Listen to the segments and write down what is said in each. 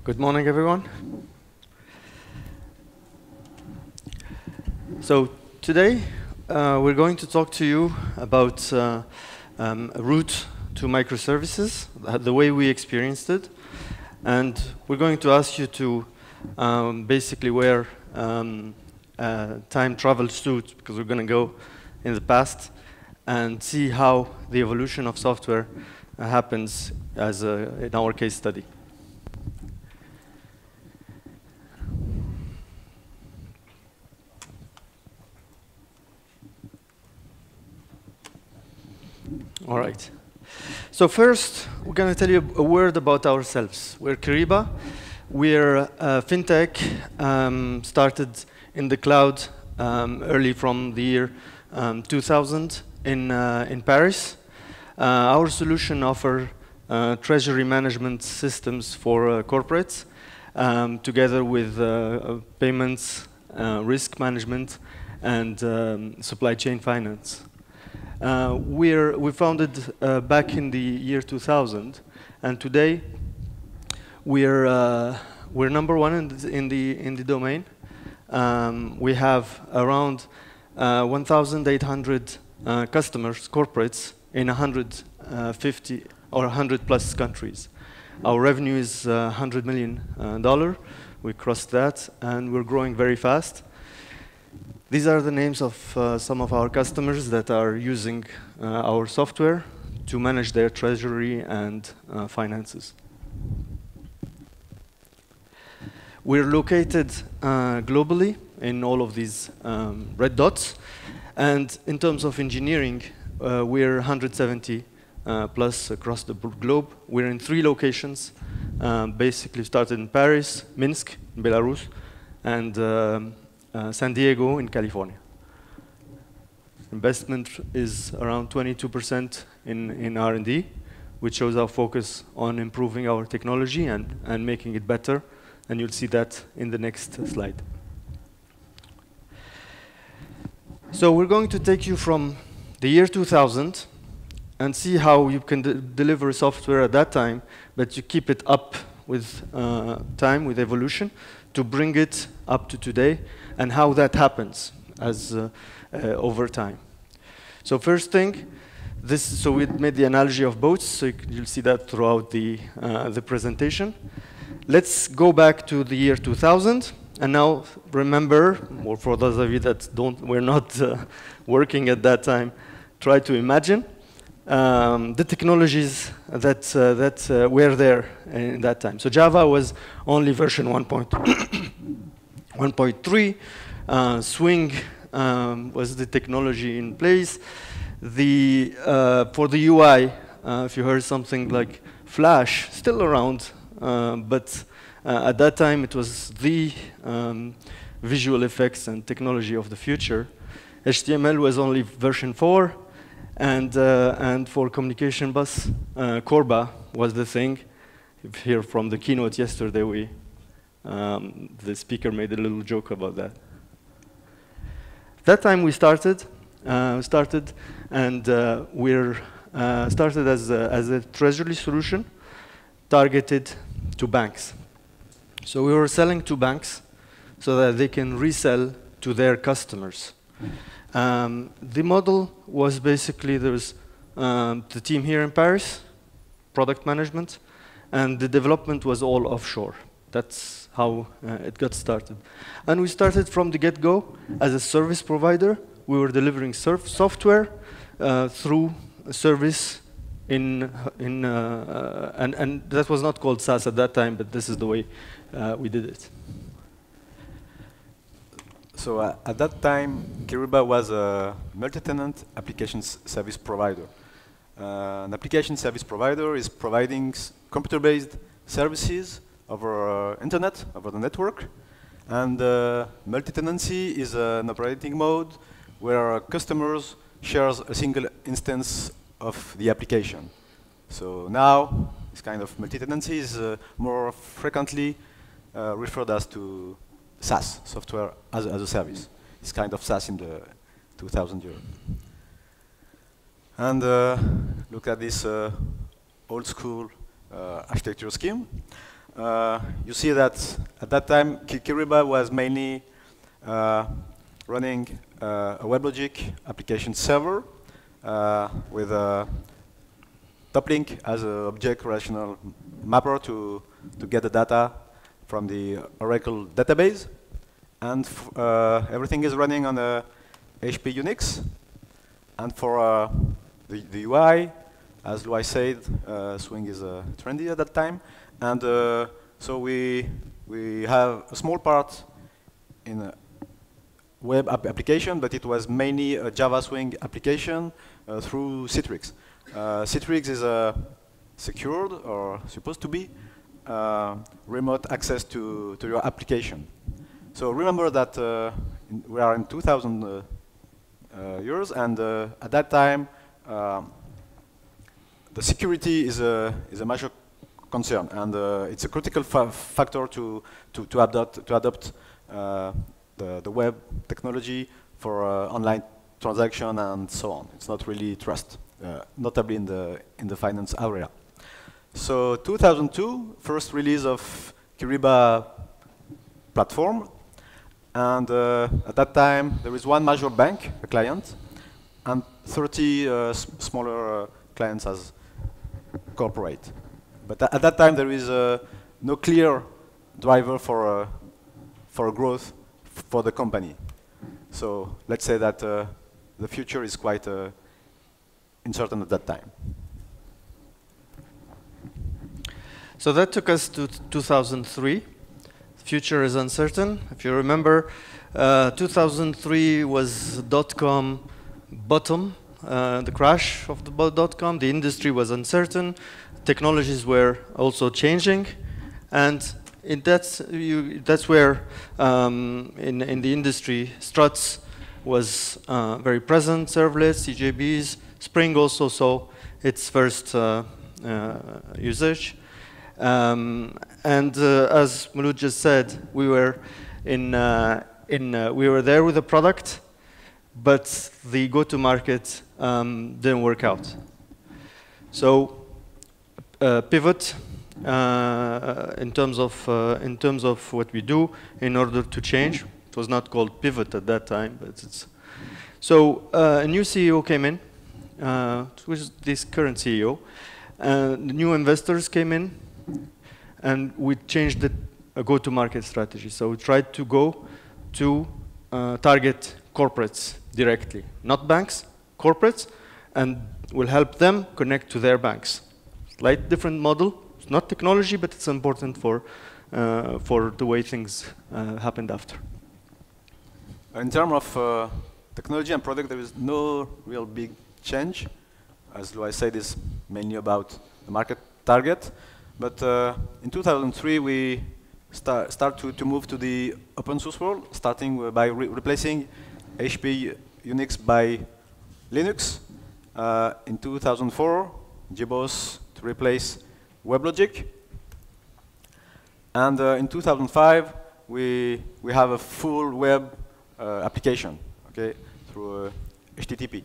Good morning, everyone. So today, we're going to talk to you about a route to microservices, the way we experienced it. And we're going to ask you to basically wear time travel suits, because we're going to go in the past and see how the evolution of software happens as in our case study. All right. So first, we're going to tell you a word about ourselves. We're Kyriba. We're a fintech started in the cloud early from the year 2000 in Paris. Our solution offers treasury management systems for corporates, together with payments, risk management, and supply chain finance. We founded back in the year 2000, and today we're number one in the domain. We have around 1,800 customers, corporates, in 150 or 100 plus countries. Our revenue is $100 million. We crossed that, and we're growing very fast. These are the names of some of our customers that are using our software to manage their treasury and finances. We're located globally in all of these red dots. And in terms of engineering, we're 170 plus across the globe. We're in 3 locations, basically started in Paris, Minsk, Belarus, and San Diego in California. Investment is around 22% in R&D, which shows our focus on improving our technology and making it better. And you'll see that in the next slide. So we're going to take you from the year 2000 and see how you can deliver software at that time, but you keep it up with time, with evolution, to bring it up to today, and how that happens as over time. So first thing, so we made the analogy of boats, so you'll see that throughout the presentation. Let's go back to the year 2000, and now remember, or for those of you that were not working at that time, try to imagine the technologies that were there in that time. So Java was only version 1.3. Swing was the technology in place. For the UI, if you heard something like Flash, still around, but at that time it was the visual effects and technology of the future. HTML was only version 4. And for communication bus, Corba was the thing. If you hear from the keynote yesterday, the speaker made a little joke about that. That time we started we're started as a treasury solution targeted to banks. So we were selling to banks so that they can resell to their customers. The model was basically, there was the team here in Paris, product management, and the development was all offshore. That's how it got started. And we started from the get-go as a service provider. We were delivering software through a service and that was not called SaaS at that time, but this is the way we did it. So at that time, Kyriba was a multi-tenant application service provider. An application service provider is providing computer-based services over internet, over the network. And multi-tenancy is an operating mode where customers share a single instance of the application. So now, this kind of multi-tenancy is more frequently referred as to SaaS, software as a service. It's kind of SaaS in the 2000 year. And look at this old school architecture scheme. you see that at that time, Kyriba was mainly running a WebLogic application server with a toplink as an object relational mapper to get the data from the Oracle database. And everything is running on a HP Unix. And for the UI, as Louis said, Swing is trendy at that time. And so we have a small part in a web application, but it was mainly a Java Swing application through Citrix. Citrix is secured, or supposed to be, remote access to your application. So remember that we are in 2000 years, and at that time, the security is a major concern, and it's a critical factor to adopt the web technology for online transaction and so on. It's not really trust, notably in the finance area. So 2002, first release of Kyriba platform, and at that time there is one major bank, a client, and 30 smaller clients as corporate. But at that time there is no clear driver for growth for the company. So let's say that the future is quite uncertain at that time. So that took us to 2003. Future is uncertain. If you remember, 2003 was .com bottom, the crash of the .com. The industry was uncertain. Technologies were also changing, and that's where in the industry Struts was very present. Servlets, CJBs, Spring also saw its first usage. And as Mouloud just said, we were we were there with the product, but the go-to-market didn't work out. So pivot in terms of what we do in order to change. It was not called pivot at that time, but it's so a new CEO came in, which is this current CEO. The new investors came in, and we changed the go-to-market strategy. So we tried to go to target corporates directly, not banks, corporates, and we'll help them connect to their banks. Slight different model. It's not technology, but it's important for the way things happened after. In terms of technology and product, there is no real big change. As Louis said, it's mainly about the market target. But in 2003, we start to move to the open source world, starting by replacing HP Unix by Linux. In 2004, JBoss to replace WebLogic. And in 2005, we have a full web application, okay, through HTTP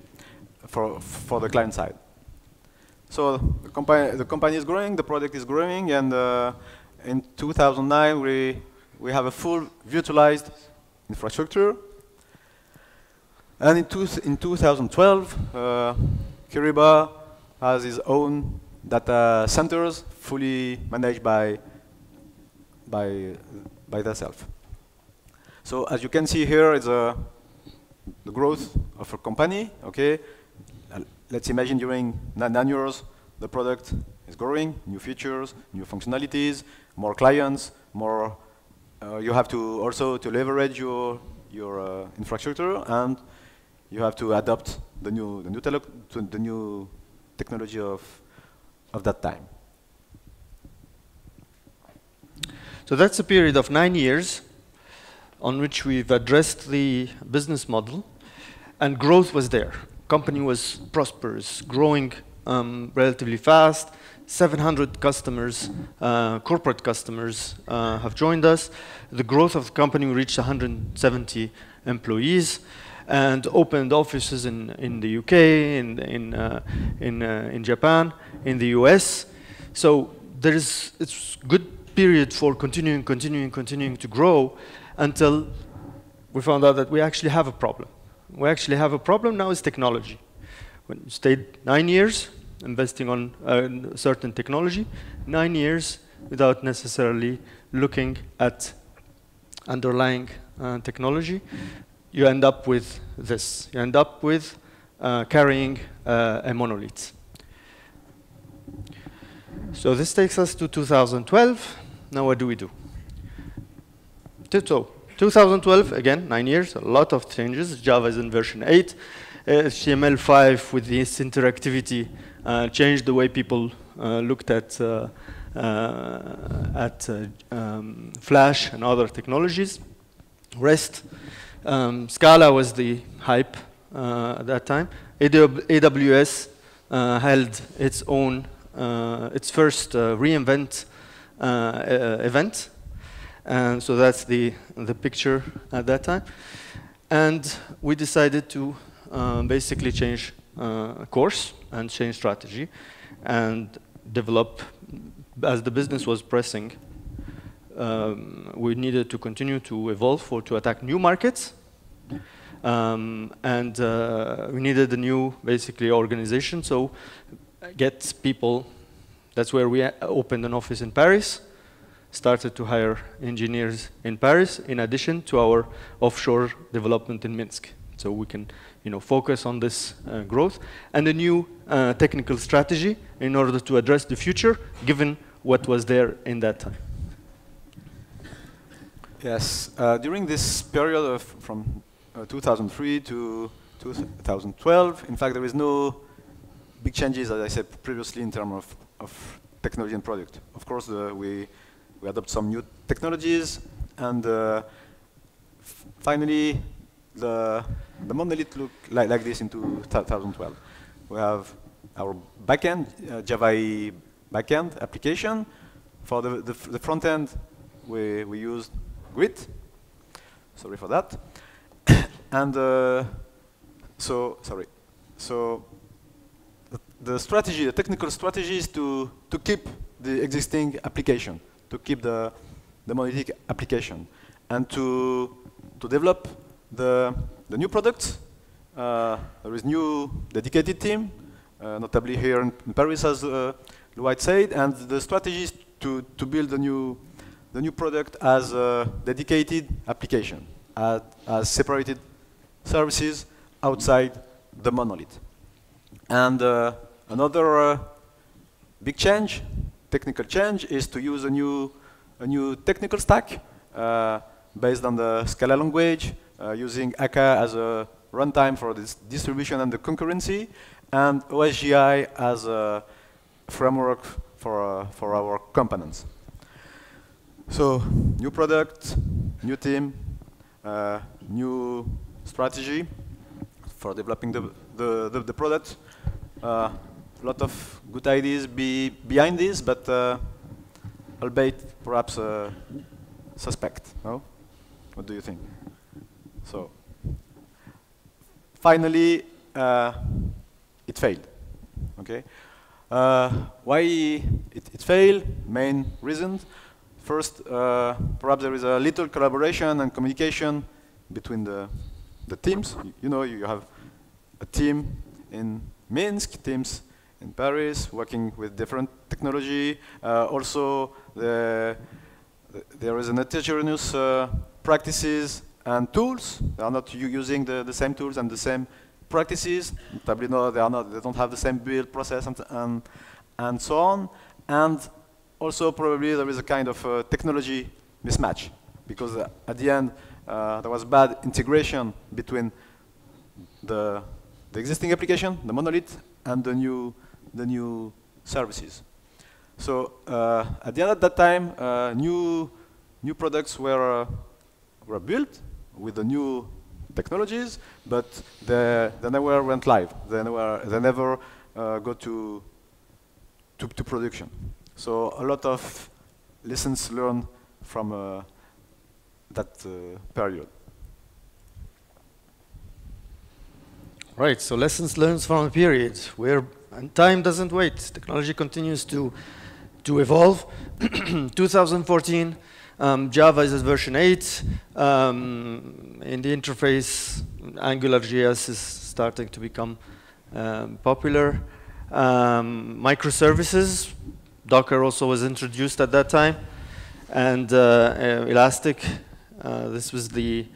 for the client side. So the company is growing, the product is growing, and in 2009 we have a full virtualized infrastructure. And in 2012, Kyriba has its own data centers, fully managed by themselves. So as you can see here, it's the growth of a company. Okay, let's imagine during 9 years, the product is growing, new features, new functionalities, more clients, more. You have to also to leverage your infrastructure, and you have to adopt the new technology of that time. So that's a period of 9 years on which we've addressed the business model, and growth was there. Company was prosperous, growing relatively fast. 700 customers, corporate customers, have joined us. The growth of the company reached 170 employees, and opened offices in the UK, in Japan, in the US. So it's good period for continuing to grow until we found out that we actually have a problem. We actually have a problem now is technology. When you stayed 9 years investing on a certain technology, 9 years without necessarily looking at underlying technology, you end up with this. You end up with carrying a monolith. So this takes us to 2012. Now what do we do? So 2012, again, 9 years, a lot of changes. Java is in version 8. HTML5 with this interactivity changed the way people looked at Flash and other technologies. REST, Scala was the hype at that time. AWS held its own, its first reInvent event. And so that's the picture at that time. And we decided to basically change course and change strategy and develop, as the business was pressing, we needed to continue to evolve to attack new markets. And we needed a new, basically, organization. So get people, that's where we opened an office in Paris, started to hire engineers in Paris, in addition to our offshore development in Minsk. So we can focus on this growth and a new technical strategy in order to address the future, given what was there in that time. Yes, during this period from 2003 to 2012, in fact, there is no big changes, as I said previously, in terms of technology and product. Of course, we adopt some new technologies, and finally, the monolith look like this in 2012. We have our backend, Java backend application. For the front end, we used Grit. Sorry for that. And so the strategy, the technical strategy is to keep the existing application, to keep the monolithic application, and to develop the new products. There is new dedicated team, notably here in Paris, as Louis said, and the strategy is to build the new product as a dedicated application, as separated services outside the monolith. And another big change, technical change, is to use a new technical stack based on the Scala language, using Akka as a runtime for this distribution and the concurrency, and OSGI as a framework for our components. So, new product, new team, new strategy for developing the product. A lot of good ideas behind this, but albeit perhaps suspect. No? What do you think? So, finally, it failed. Okay. Why it failed? Main reasons. First, perhaps there is a little collaboration and communication between the teams. You have a team in Minsk, teams in Paris, working with different technology. Also, there is an heterogeneous practices and tools. They are not using the same tools and the same practices. Probably no, they don't have the same build process and so on. And also, probably there is a kind of technology mismatch, because at the end there was bad integration between the existing application, the monolith, and the new services. So at the end of that time, new products were built with the new technologies, but they never went live. They never go to production. So a lot of lessons learned from that period. Right, so lessons learned from a period where time doesn't wait. Technology continues to to evolve. 2014, Java is at version 8. In the interface, AngularJS is starting to become popular. Microservices, Docker also was introduced at that time. And Elastic, this was the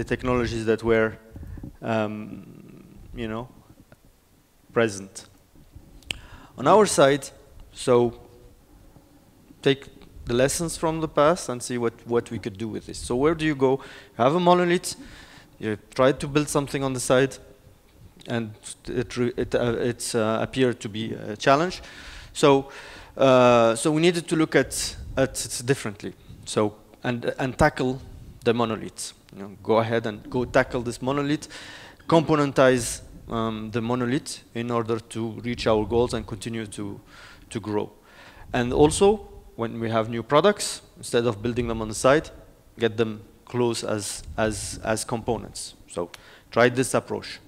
technologies that were, you know, present. On our side, so take the lessons from the past and see what we could do with this. So where do you go? You have a monolith, you try to build something on the side, and it appeared to be a challenge. So we needed to look at it differently. So and tackle the monolith. You know, go ahead and go tackle this monolith, componentize the monolith in order to reach our goals and continue to grow. And also, when we have new products, instead of building them on the side, get them close as components. So try this approach.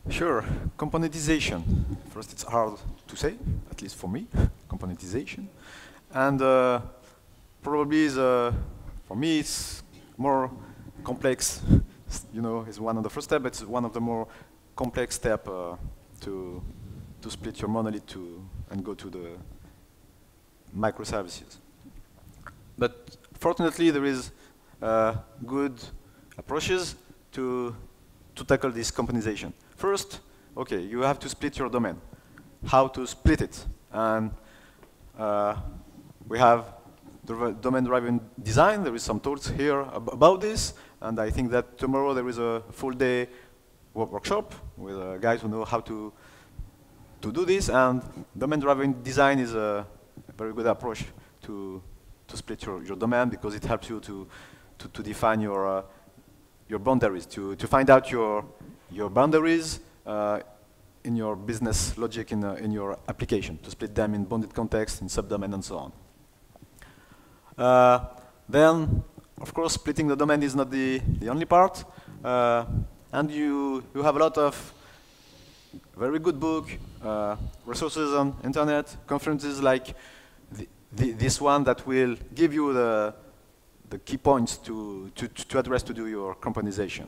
Sure. Componentization. First, it's hard to say, at least for me, componentization. And probably for me, it's more complex. You know, it's one of the first steps. It's one of the more complex steps to split your monolith and go to the microservices. But fortunately, there is good approaches to tackle this componentization. First, okay, you have to split your domain. How to split it? And we have the domain-driven design. There is some tools here about this, and I think that tomorrow there is a full-day workshop with guys who know how to do this. And domain-driven design is a very good approach to split your domain, because it helps you to define your boundaries, to find out your boundaries in your business logic in your application, to split them in bounded context, in subdomain, and so on. Then, of course, splitting the domain is not the only part, and you have a lot of very good book, resources on internet, conferences like this one that will give you the key points to address to do your componentization.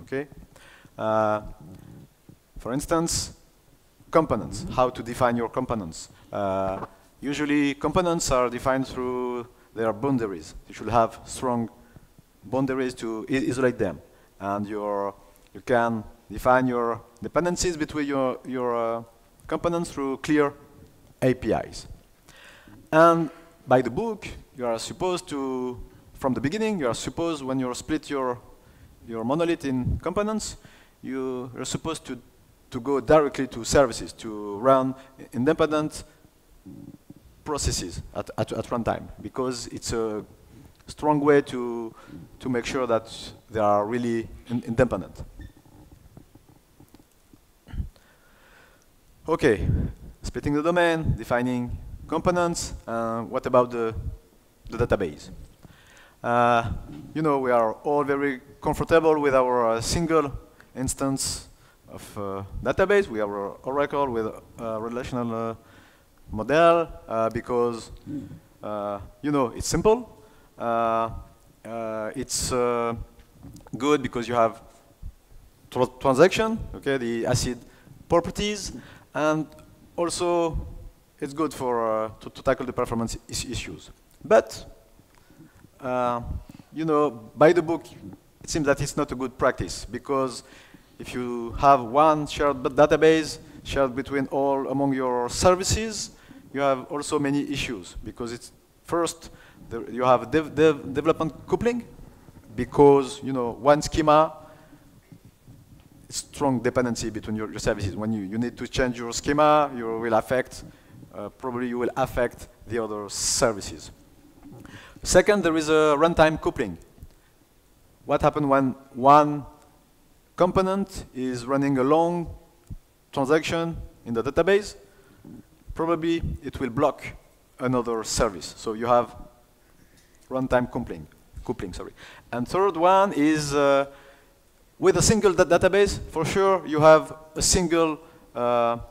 Okay. For instance, components. How to define your components. Usually, components are defined through their boundaries. You should have strong boundaries to isolate them, and you can define your dependencies between your components through clear APIs. And by the book, you are supposed to, from the beginning, you are supposed, when you split your monolith in components, you are supposed to go directly to services, to run independent processes at runtime, because it's a strong way to make sure that they are really independent. Okay, splitting the domain, defining components. What about the database? You know, we are all very comfortable with our single instance of database. We have Oracle with a relational model because you know, it's simple. It's good because you have transaction, okay, the ACID properties, and also it's good for to tackle the performance issues. But you know, by the book, it seems that it's not a good practice, because if you have one shared database shared between among your services, you have also many issues, because it's first you have development coupling, because you know, one schema, strong dependency between your services. When you need to change your schema, you will affect probably you will affect the other services. Second, there is a runtime coupling. What happens when one component is running a long transaction in the database? Probably it will block another service. So you have runtime coupling. Sorry. And third one is with a single database, for sure you have a single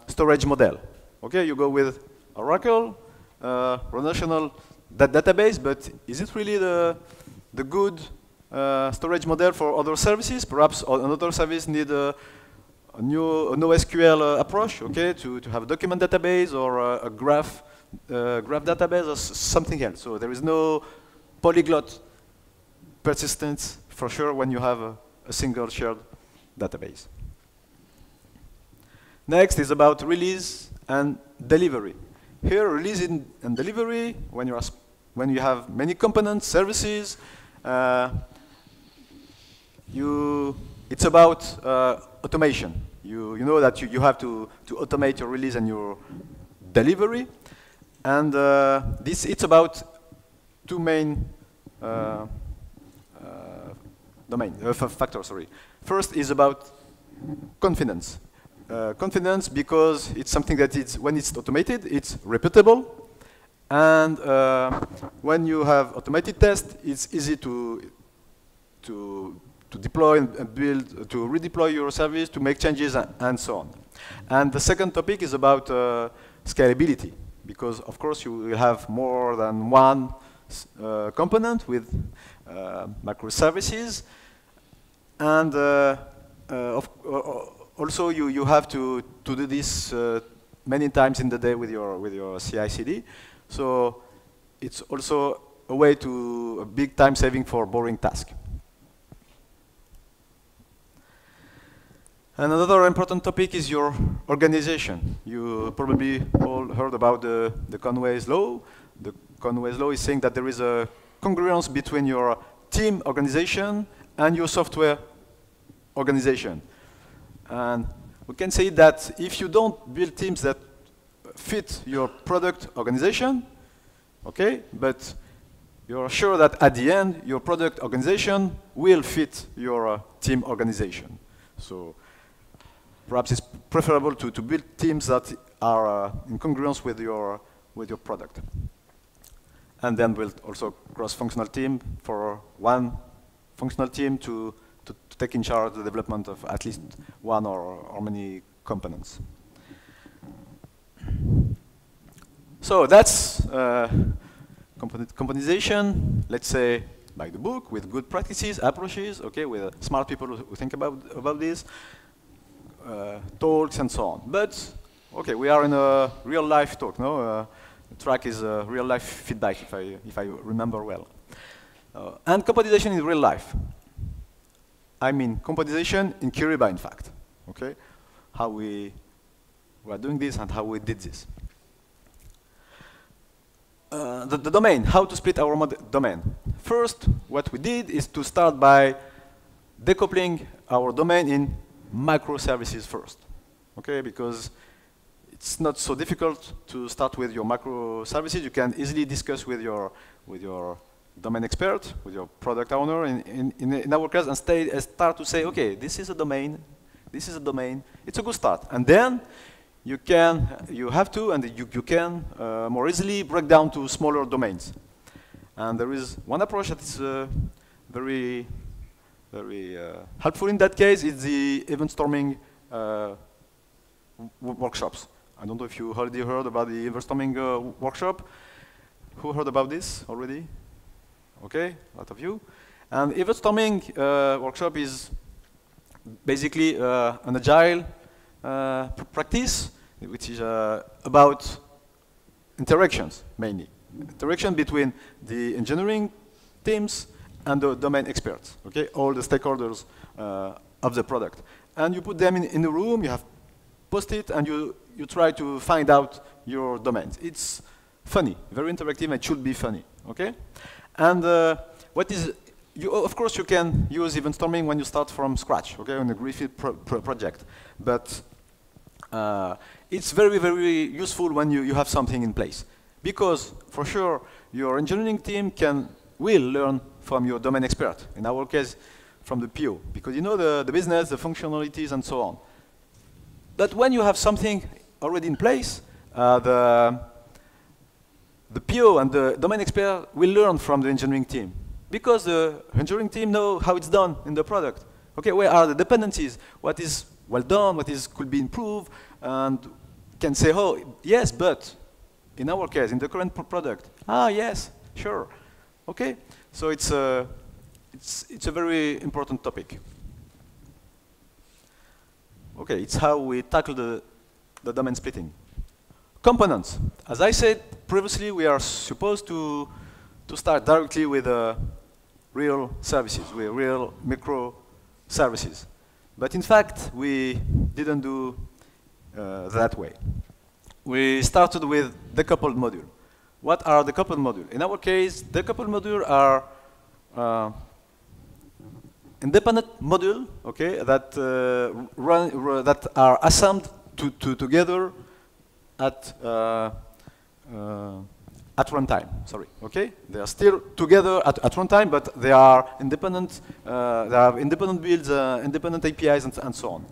storage model. Okay, you go with Oracle, relational database, but is it really the good storage model for other services? Perhaps another service need a NoSQL approach, okay, to have a document database or a graph database or something else. So there is no polyglot persistence for sure when you have a single shared database. Next is about release and delivery. Here, release and delivery, when you have many components, services, it's about automation. You know that you have to automate your release and your delivery, and it's about two main factors. Sorry. First is about confidence. Confidence because it's something that when it's automated, it's repeatable, and when you have automated tests, it's easy to deploy and build, to redeploy your service, to make changes, and so on. And the second topic is about scalability, because of course you will have more than one component with microservices, and also you have to do this many times in the day with your CI/CD. So it's also a way to a big time saving for boring tasks. Another important topic is your organization. You probably all heard about the Conway's law. The Conway's law is saying that there is a congruence between your team organization and your software organization. And we can say that if you don't build teams that fit your product organization, okay, but you're sure that at the end, your product organization will fit your team organization. So perhaps it's preferable to build teams that are in congruence with your product. And then build also cross-functional team for one functional team to take in charge the development of at least one or many components. So that's componentization, let's say, by the book, with good practices, approaches, okay, with smart people who think about this, talks and so on. But, okay, we are in a real-life talk, no? The track is real-life feedback, if I remember well. And componentization in real life. I mean, componentization in Kyriba, in fact. Okay, how we are doing this and how we did this. The domain, how to split our domain. First, what we did is to start by decoupling our domain in microservices first. Okay, because it's not so difficult to start with your microservices. You can easily discuss with your domain expert, with your product owner in our case, and start to say, okay, this is a domain, it's a good start. And then you can more easily break down to smaller domains. And there is one approach that is very helpful in that case. It's the event storming workshops. I don't know if you already heard about the event storming workshop. Who heard about this already? Okay, a lot of you. And event storming workshop is basically an agile practice, which is about interactions, mainly. Interaction between the engineering teams and the domain experts, okay? All the stakeholders of the product. And you put them in a room, you have Post-it, and you try to find out your domains. It's funny, very interactive, and it should be funny, okay? And of course, you can use event storming when you start from scratch, okay, on a greenfield project. But it's very, very useful when you have something in place. Because, for sure, your engineering team will learn from your domain expert. In our case, from the PO. Because you know the business, the functionalities, and so on. But when you have something already in place, the PO and the domain expert will learn from the engineering team. Because the engineering team know how it's done in the product. Okay, where are the dependencies? What is well done? What could be improved? And can say, oh, yes, but in our case, in the current product, yes, sure, okay. So it's a very important topic. Okay, it's how we tackle the domain splitting. Components. As I said previously, we are supposed to start directly with real services, with real microservices. But in fact, we didn't do that way. We started with decoupled module. What are decoupled modules? In our case, decoupled modules are independent module, okay, that that are assembled together at runtime. Sorry, okay, they are still together at runtime, but they are independent. They have independent builds, independent APIs, and so on.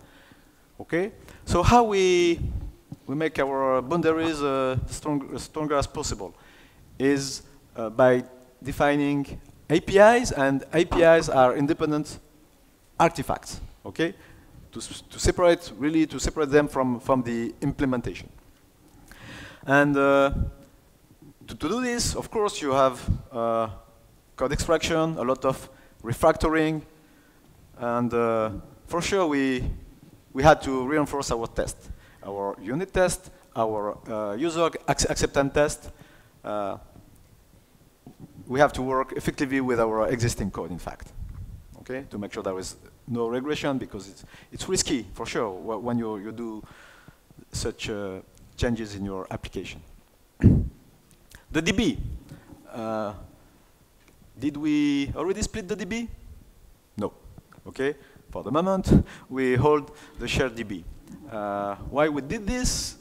Okay, so how we make our boundaries stronger as possible is by defining APIs, and APIs are independent artifacts, okay? To separate them from the implementation. And to do this, of course, you have code extraction, a lot of refactoring, and for sure we had to reinforce our test, our unit test, our user acceptance test. We have to work effectively with our existing code, in fact, okay, to make sure there is no regression, because it's risky, for sure, when you do such changes in your application. The DB. Did we already split the DB? No. Okay. For the moment, we hold the shared DB. Why we did this?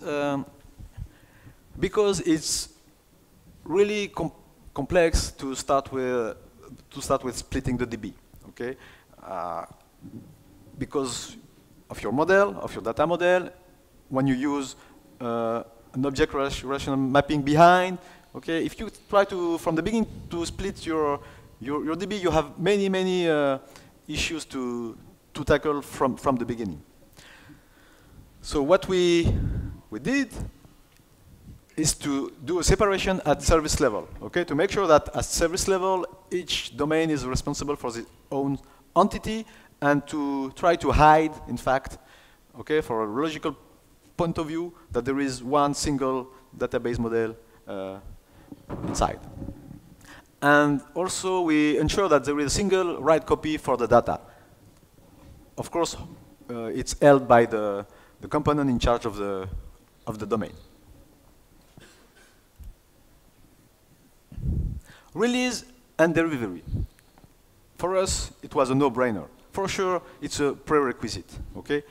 Because it's really complex to start with splitting the DB. Okay. Because of your model, of your data model, when you use an object relational mapping behind, okay, if you try to, from the beginning, to split your DB, you have many issues to tackle from the beginning. So what we did is to do a separation at service level, okay, to make sure that at service level, each domain is responsible for its own entity, and to try to hide, in fact, okay, for a logical point of view, that there is one single database model inside. And also, we ensure that there is a single write copy for the data. Of course, it's held by the component in charge of the domain. Release and delivery. For us, it was a no-brainer. For sure, it's a prerequisite, okay?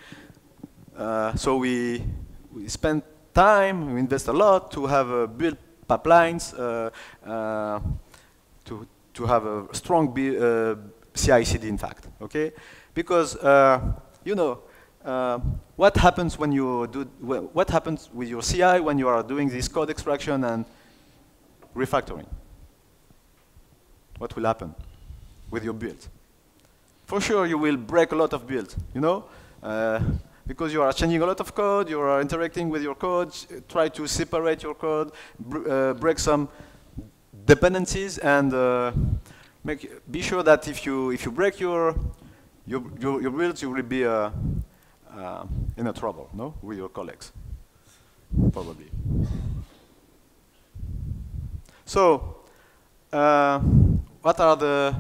So we spent time, we invest a lot to have build pipelines, to have a strong CI/CD, in fact, okay? Because you know what happens when you do what happens with your CI when you are doing this code extraction and refactoring? What will happen with your build? For sure, you will break a lot of builds, you know, because you are changing a lot of code, you are interacting with your code, try to separate your code, break some dependencies, and be sure that if you break your builds, you will be in a trouble, no, with your colleagues, probably. So, what are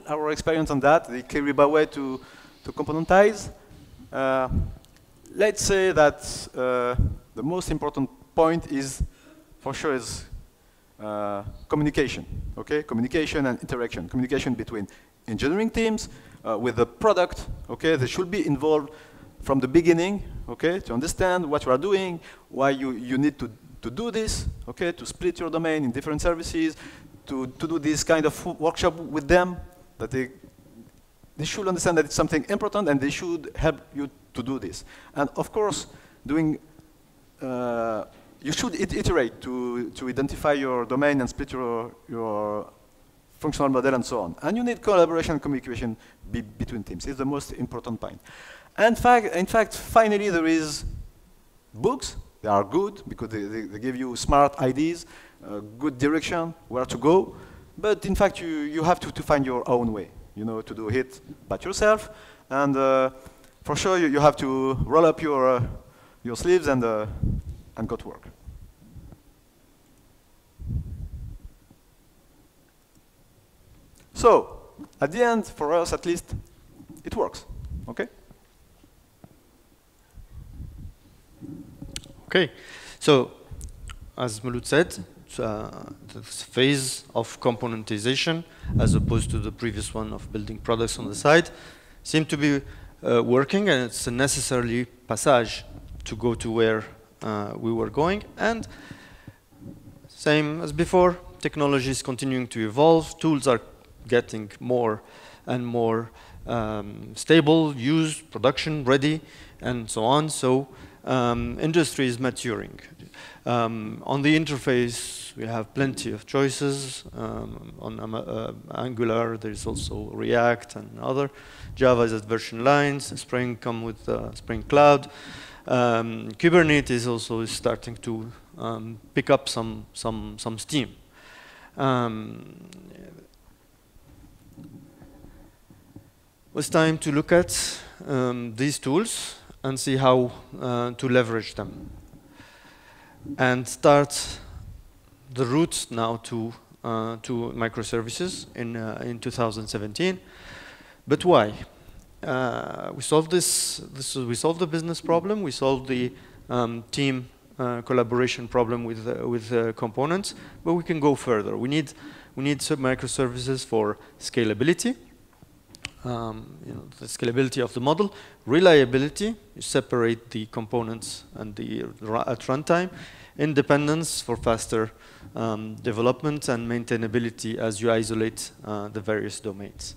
our experience on that? The Kyriba way to componentize. Let's say that the most important point is, for sure, is communication. Okay, communication and interaction. Communication between engineering teams with the product. Okay, they should be involved from the beginning. Okay, to understand what you are doing, why you need to do this. Okay, to split your domain in different services. To do this kind of workshop with them, that they should understand that it's something important, and they should help you to do this. And of course, you should iterate to identify your domain and split your functional model and so on. And you need collaboration and communication between teams. It's the most important point. And in fact, finally, there is books They are good because they give you smart ideas, good direction, where to go. But in fact, you have to find your own way, you know, to do it by yourself. And for sure, you have to roll up your sleeves and go to work. So, at the end, for us at least, it works, okay? Okay, so as Mouloud said, the phase of componentization, as opposed to the previous one of building products on the side, seemed to be working, and it's a necessary passage to go to where we were going. And same as before, technology is continuing to evolve. Tools are getting more and more stable, used, production ready, and so on. So industry is maturing. On the interface, we have plenty of choices. On Angular, there's also React and other. Java is at version lines. Spring come with Spring Cloud. Kubernetes also is starting to pick up some steam. It's time to look at these tools and see how to leverage them, and start the route now to microservices in 2017. But why? We solved we solved the business problem. We solved the team collaboration problem with components. But we can go further. We need microservices for scalability. The scalability of the model, reliability, you separate the components and at runtime, independence for faster development, and maintainability as you isolate the various domains.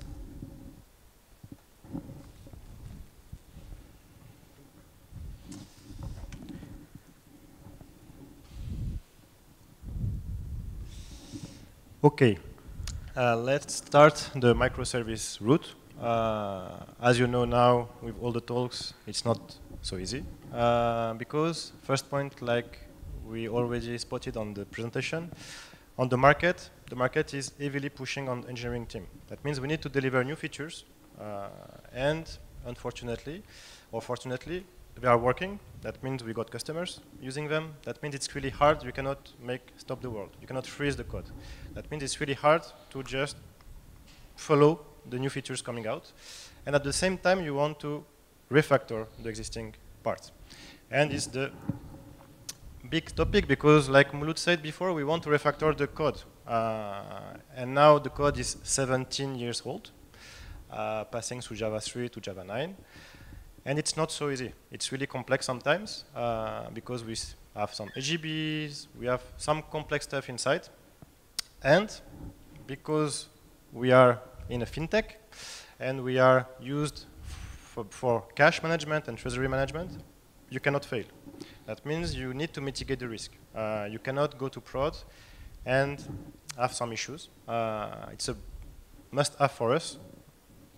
Okay, let's start the microservice route. As you know now, with all the talks, it's not so easy. Because, first point, like we already spotted on the presentation, on the market is heavily pushing on the engineering team. That means we need to deliver new features, and unfortunately, or fortunately, they are working. That means we got customers using them. That means it's really hard. You cannot stop the world. You cannot freeze the code. That means it's really hard to just follow the new features coming out. And at the same time, you want to refactor the existing parts. And it's the big topic because, like Mouloud said before, we want to refactor the code. And now the code is 17 years old, passing through Java 3 to Java 9. And it's not so easy. It's really complex sometimes because we have some AGBs, we have some complex stuff inside. And because we are in a fintech and we are used for cash management and treasury management, you cannot fail. That means you need to mitigate the risk. You cannot go to prod and have some issues. It's a must-have for us.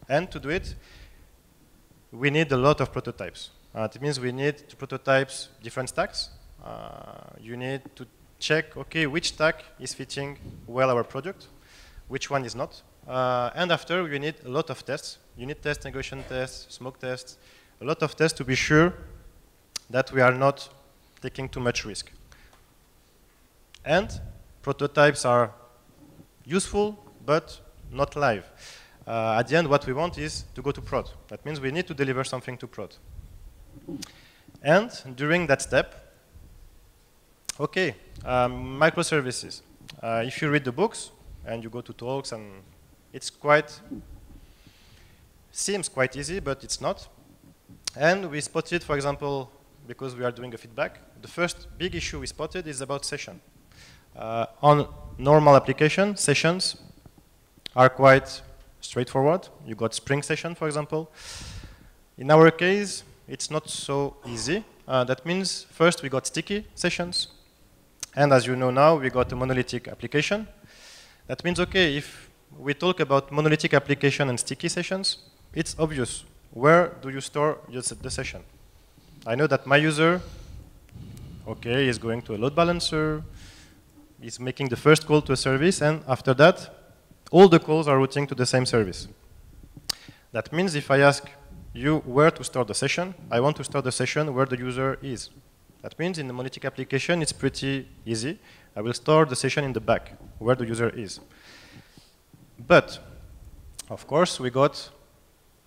And to do it, we need a lot of prototypes. It means we need to prototype different stacks. You need to check, okay, which stack is fitting well our product, which one is not. And after, we need a lot of tests. Unit tests, negation tests, smoke tests, a lot of tests to be sure that we are not taking too much risk. And prototypes are useful, but not live. At the end, what we want is to go to prod. That means we need to deliver something to prod. And during that step, okay, microservices. If you read the books and you go to talks, and it's seems quite easy, but it's not. And we spotted, for example, because we are doing a feedback, the first big issue we spotted is about session. On normal application, sessions are quite straightforward. You got Spring session, for example. In our case, it's not so easy. That means first we got sticky sessions. And as you know now, we got a monolithic application. That means, okay, if we talk about monolithic application and sticky sessions, it's obvious. Where do you store the session? I know that my user okay, he's going to a load balancer, he's making the first call to a service, and after that, all the calls are routing to the same service. That means if I ask you where to start the session, I want to start the session where the user is. That means in the monolithic application, it's pretty easy. I will start the session in the back, where the user is. But, of course, we got,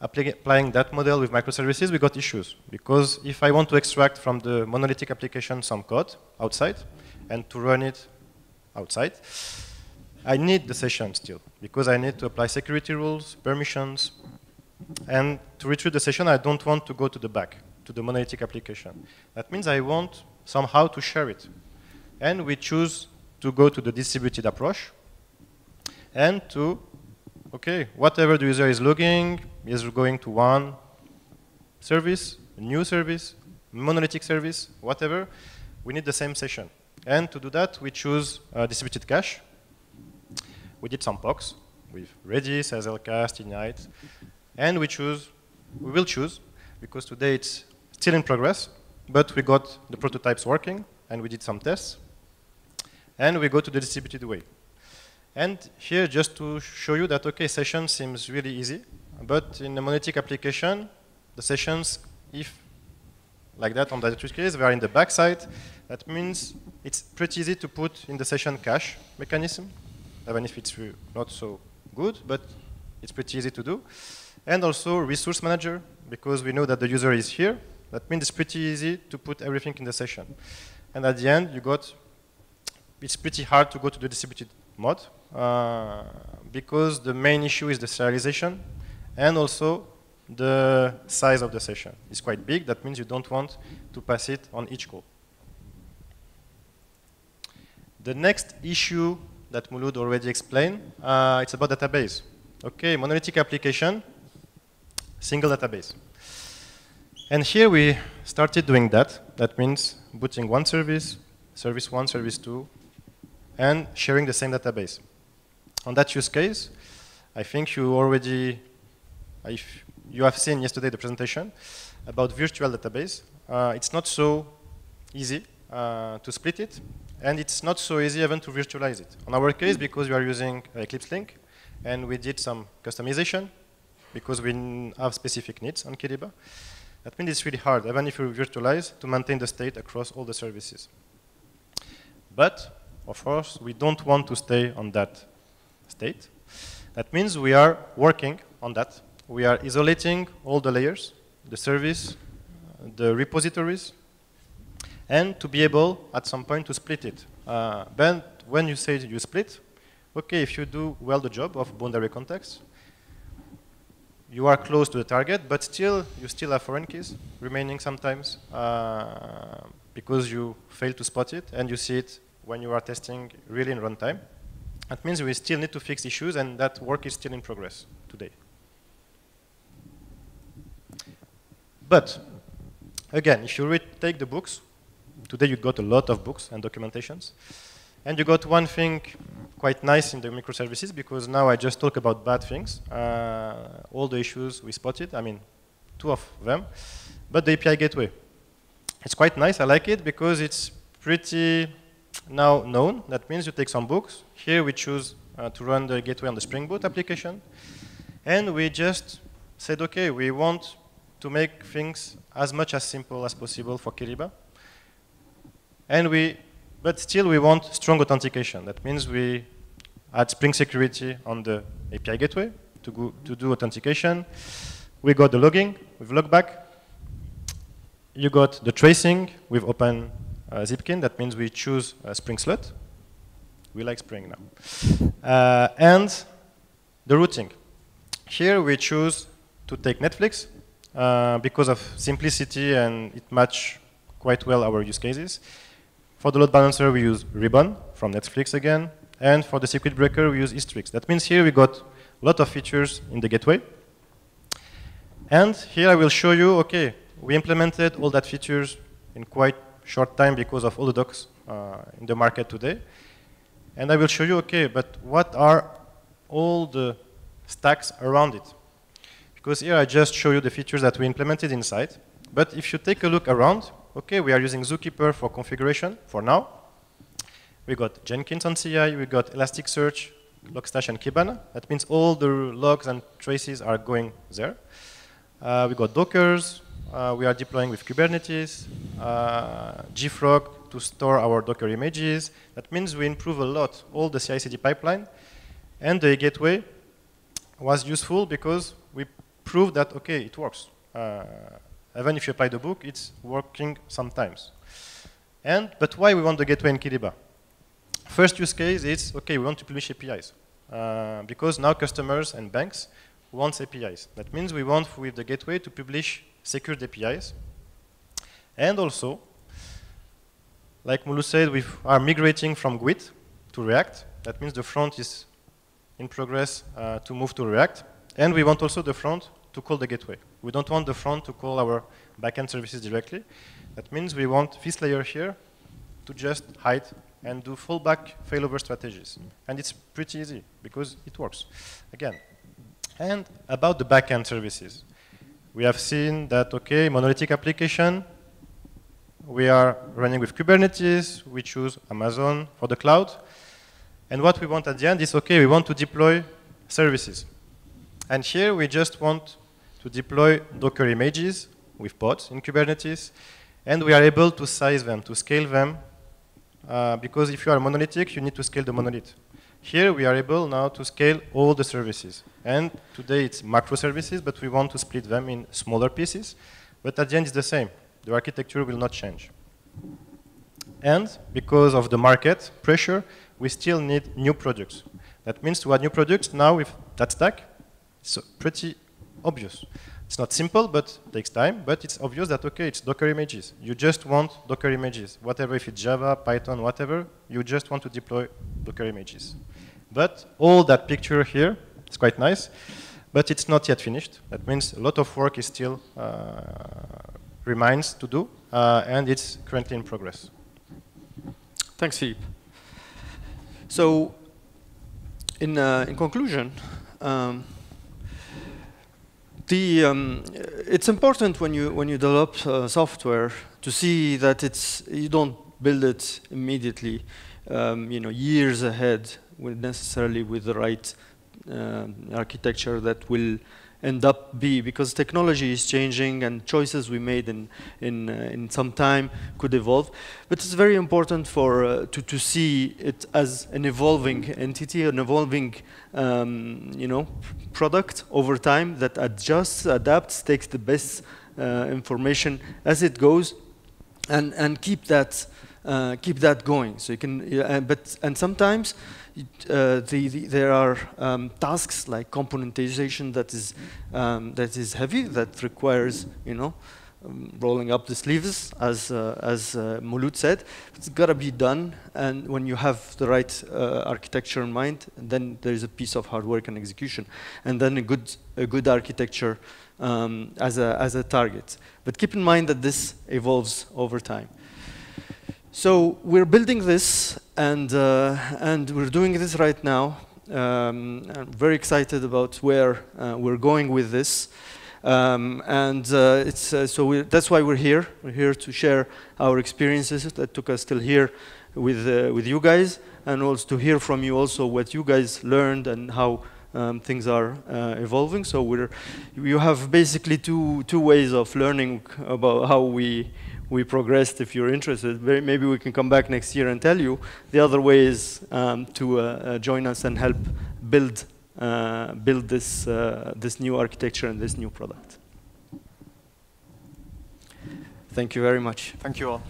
applying that model with microservices, we got issues. Because if I want to extract from the monolithic application some code outside, and to run it outside, I need the session still, because I need to apply security rules, permissions, and to retrieve the session, I don't want to go to the back, to the monolithic application. That means I want somehow to share it. And we choose to go to the distributed approach, and to, okay, whatever the user is logging, is going to one service, a new service, monolithic service, whatever, we need the same session. And to do that, we choose distributed cache. We did some POCs with Redis, SLCast, Ignite, and we will choose, because today it's still in progress, but we got the prototypes working, and we did some tests, and we go to the distributed way. And here, just to show you that, okay, session seems really easy, but in a monolithic application, the sessions, if like that on the use case, they are in the backside. That means it's pretty easy to put in the session cache mechanism, even if it's not so good, but it's pretty easy to do. And also resource manager, because we know that the user is here. That means it's pretty easy to put everything in the session. And at the end, it's pretty hard to go to the distributed mode, because the main issue is the serialization, and also the size of the session is quite big. That means you don't want to pass it on each call. The next issue that Mouloud already explained, it's about database. Okay, monolithic application, single database. And here we started doing that. That means booting one service, service 1, service 2, and sharing the same database. On that use case, I think you already, if you have seen yesterday the presentation about virtual database. It's not so easy to split it, and it's not so easy even to virtualize it. On our case, because we are using Eclipse Link, and we did some customization, because we have specific needs on Kyriba. That means it's really hard, even if you virtualize, to maintain the state across all the services. But, of course, we don't want to stay on that state. That means we are working on that. We are isolating all the layers, the service, the repositories, and to be able, at some point, to split it. Then, when you say you split, okay, if you do well the job of boundary context, you are close to the target, but still, you still have foreign keys remaining sometimes, because you fail to spot it, and you see it when you are testing really in runtime. That means we still need to fix issues, and that work is still in progress today. But, again, if you take the books, today you got a lot of books and documentations, and you got one thing quite nice in the microservices, because now I just talk about bad things, all the issues we spotted, I mean, 2 of them, but the EPI Gateway. It's quite nice, I like it, because it's pretty now known. That means you take some books. Here we choose to run the gateway on the Spring Boot application, and we just said, okay, we want to make things as much as simple as possible for Kyriba. But still we want strong authentication. That means we add Spring Security on the API Gateway to do authentication. We got the logging with logback. You got the tracing with Open Zipkin. That means we choose Spring Slut. We like Spring now. And the routing. Here we choose to take Netflix, because of simplicity, and it matches quite well our use cases. For the load balancer, we use Ribbon from Netflix again. And for the circuit breaker, we use Eastrix. That means here we got a lot of features in the gateway. And here I will show you, okay, we implemented all that features in quite short time because of all the docs in the market today. And I will show you, okay, but what are all the stacks around it? Because here I just show you the features that we implemented inside. But if you take a look around, okay, we are using Zookeeper for configuration for now. We got Jenkins on CI, we got Elasticsearch, Logstash, and Kibana. That means all the logs and traces are going there. We got Dockers. We are deploying with Kubernetes, JFrog to store our Docker images. That means we improve a lot all the CI/CD pipeline. And the Gateway was useful because we proved that, okay, it works. Even if you apply the book, it's working sometimes. But why we want the Gateway in Kyriba? First use case is, okay, we want to publish APIs. Because now customers and banks want APIs. That means we want, with the Gateway, to publish secured APIs. And also, like Mouloud said, we are migrating from Git to React. That means the front is in progress to move to React. And we want also the front to call the Gateway. We don't want the front to call our backend services directly. That means we want this layer here to just hide and do fallback failover strategies. And it's pretty easy because it works, again. And about the backend services. We have seen that, okay, monolithic application, we are running with Kubernetes, we choose Amazon for the cloud. And what we want at the end is, okay, we want to deploy services. And here we just want to deploy Docker images with pods in Kubernetes. And we are able to size them, to scale them. Because if you are monolithic, you need to scale the monolith. Here we are able now to scale all the services. And today it's microservices, but we want to split them in smaller pieces. But at the end it's the same. The architecture will not change. And because of the market pressure, we still need new products. That means to add new products now with that stack, it's pretty obvious. It's not simple, but it takes time. But it's obvious that, okay, it's Docker images. You just want Docker images. Whatever, if it's Java, Python, whatever, you just want to deploy Docker images. But all that picture here is quite nice, but it's not yet finished. That means a lot of work is still remains to do, and it's currently in progress. Thanks, Philippe. So, in conclusion, it's important when you develop software to see that you don't build it immediately, years ahead, necessarily with the right architecture that will end up because technology is changing and choices we made in some time could evolve. But it's very important to see it as an evolving entity, an evolving product over time that adjusts, adapts, takes the best information as it goes, and keep that going. So you can, and sometimes there are tasks like componentization that is heavy, that requires rolling up the sleeves, as Mouloud said. It's got to be done, and when you have the right architecture in mind, then there is a piece of hard work and execution, and then a good architecture as a target. But keep in mind that this evolves over time. So we're building this, and we're doing this right now. I'm very excited about where we're going with this, that's why we're here. We're here to share our experiences that took us till here with you guys, and also to hear from you also what you guys learned and how things are evolving. So you have basically two ways of learning about how we progressed. If you're interested, maybe we can come back next year and tell you. The other way is to join us and help build this new architecture and this new product. Thank you very much. Thank you all.